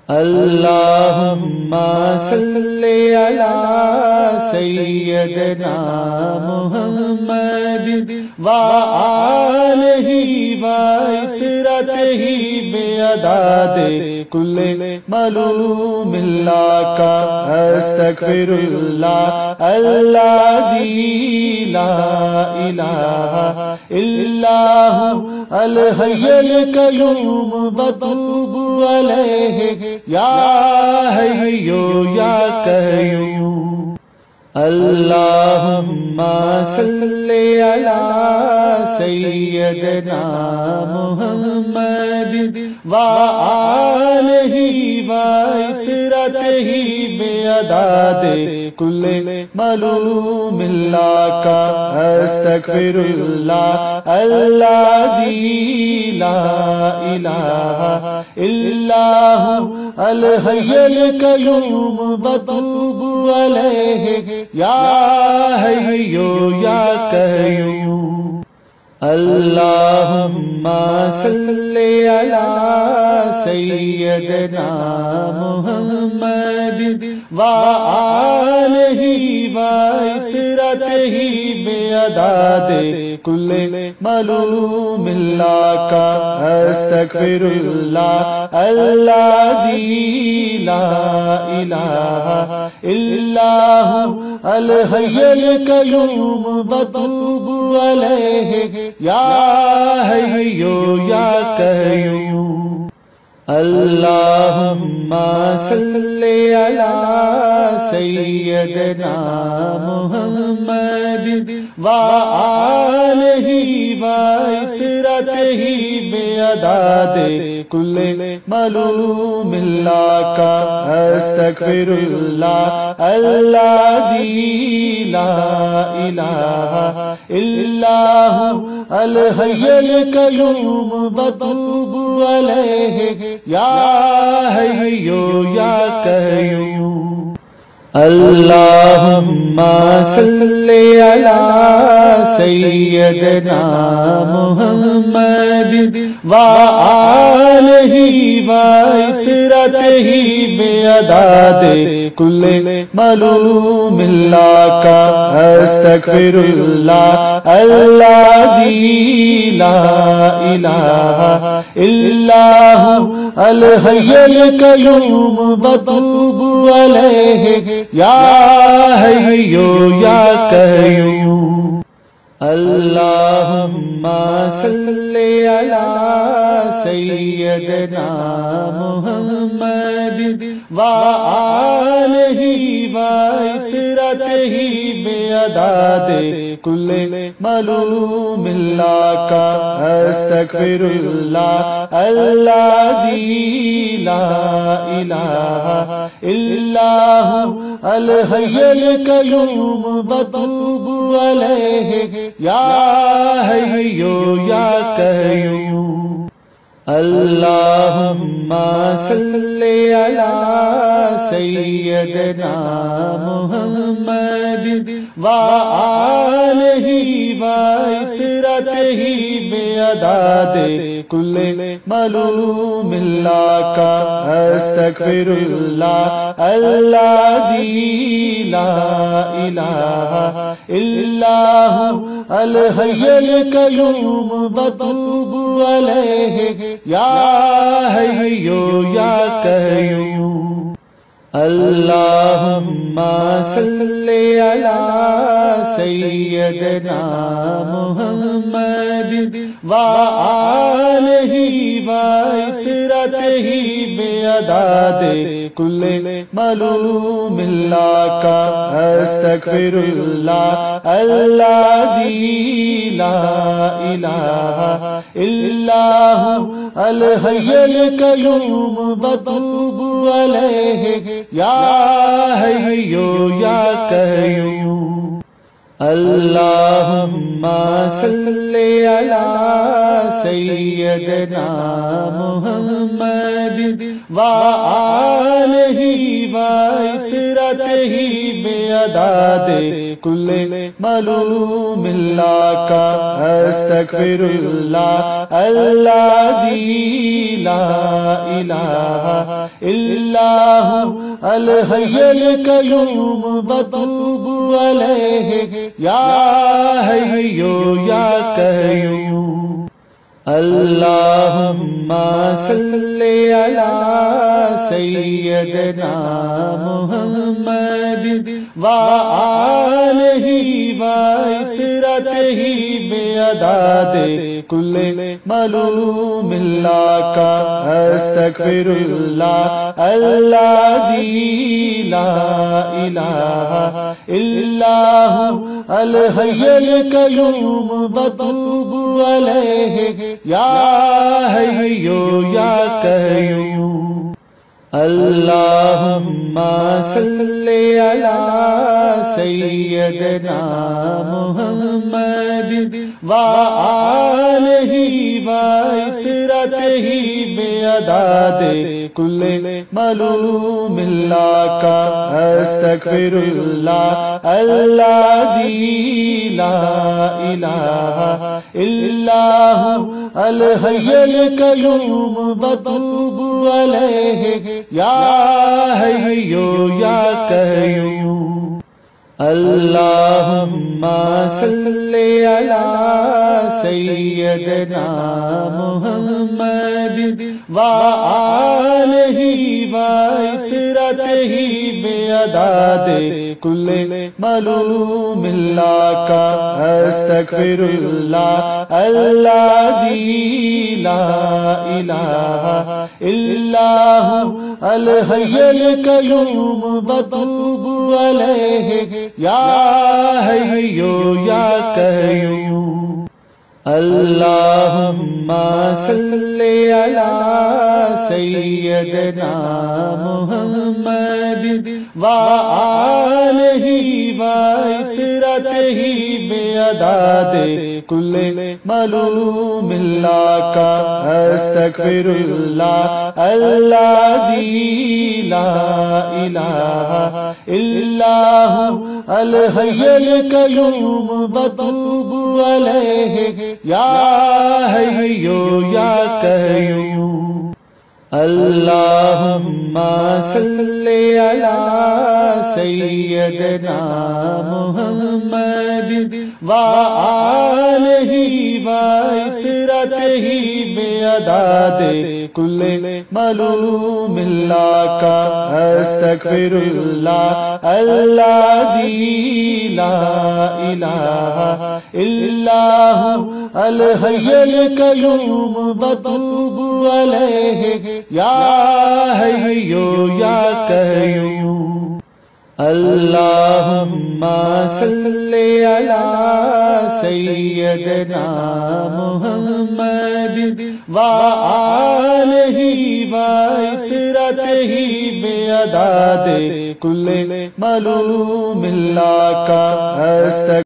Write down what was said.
اللہم صلی علی سیدنا محمد وآلہ وعطرتہ بعدد کل معلوم لک استغفر اللہ الذی لا الہ الا هو الحی القیوم واتوب علیہ یا حی یا قیوم اللہم صلی علی سیدنا محمد وآلہ وعطرتہ بعدد کل معلوم لک استغفر اللہ الذی لا الہ الا هو الحی القیوم واتوب علیہ یا حی یا قیوم اللہم صلی علی سیدنا محمد وآلہ وعطرتہ بعدد کل معلوم لک استغفر اللہ الذی لا الہ الا هو الحی القیوم واتوب علیہ یا حی یا قیوم اللہم صلی علی سیدنا محمد وآلہ وعطرتہ بعدد کل معلوم لک استغفر اللہ الذی لا الہ الا هو الحی القیوم واتوب علیہ یا حی یا قیوم اللہم صلی علی سیدنا محمد وآلہ وعطرتہ بعدد کل معلوم لک استغفر اللہ الذی لا الہ الا هو الحی القیوم واتوب علیہ یا حی یا قیوم اللہم صلی علی سیدنا محمد وآلہ وعطرتہ بعدد کل معلوم لک استغفر اللہ الذی لا الہ الا هو الحی القیوم واتوب علیہ یا حی یا قیوم اللہم صلی علی سیدنا محمد وآلہ وعطرتہ بعدد کل معلوم لک استغفر اللہ الذی لا الہ الا هو الحی القیوم واتوب علیہ یا حی یا قیوم اللہم صلی علی سیدنا محمد وآلہ وعطرتہ بعدد کل معلوم لک استغفر اللہ الذی لا الہ الا هو الحی القیوم واتوب علیہ یا حی یا قیوم اللہم صلی علی سیدنا محمد وآلہ وعطرتہ بعدد کل معلوم اللہ کا استغفر اللہ الذی لا الہ الا هو الحی القیوم واتوب علیہ یا حی یا قیوم اللہم صلی علی سیدنا محمد وآلہ وعطرتہ بعدد کل معلوم اللہ کا استغفر اللہ الذی لا الہ الا هو الحی القیوم واتوب علیہ یا حی یا قیوم اللہم صلی علی سیدنا محمد وآلہ وعطرتہ بعدد کل معلوم اللہ کا استغفر اللہ الذی لا الہ الا هو الحی القیوم واتوب علیہ یا حی یا قیوم اللہم صلی علی سیدنا محمد وآلہ وعطرتہ بعدد کل معلوم اللہ کا استغفر اللہ الذی لا الہ الا هو الحی القیوم واتوب علیہ یا حی یا قیوم اللہم صلی علی سیدنا محمد وآلہ وعطرتہ بعدد کل معلوم اللہ کا استغفر اللہ الذی لا الہ الا هو الحی القیوم واتوب علیہ یا حی یا قیوم اللہم صلی علی سیدنا محمد وآلہ وعطرتہ بعدد کل معلوم اللہ کا استغفر اللہ الذی لا الہ الا هو الحی القیوم واتوب علیہ یا حی یا قیوم اللہم صلی علی سیدنا محمد وآلہ وعطرتہ بعدد کل معلوم اللہ کا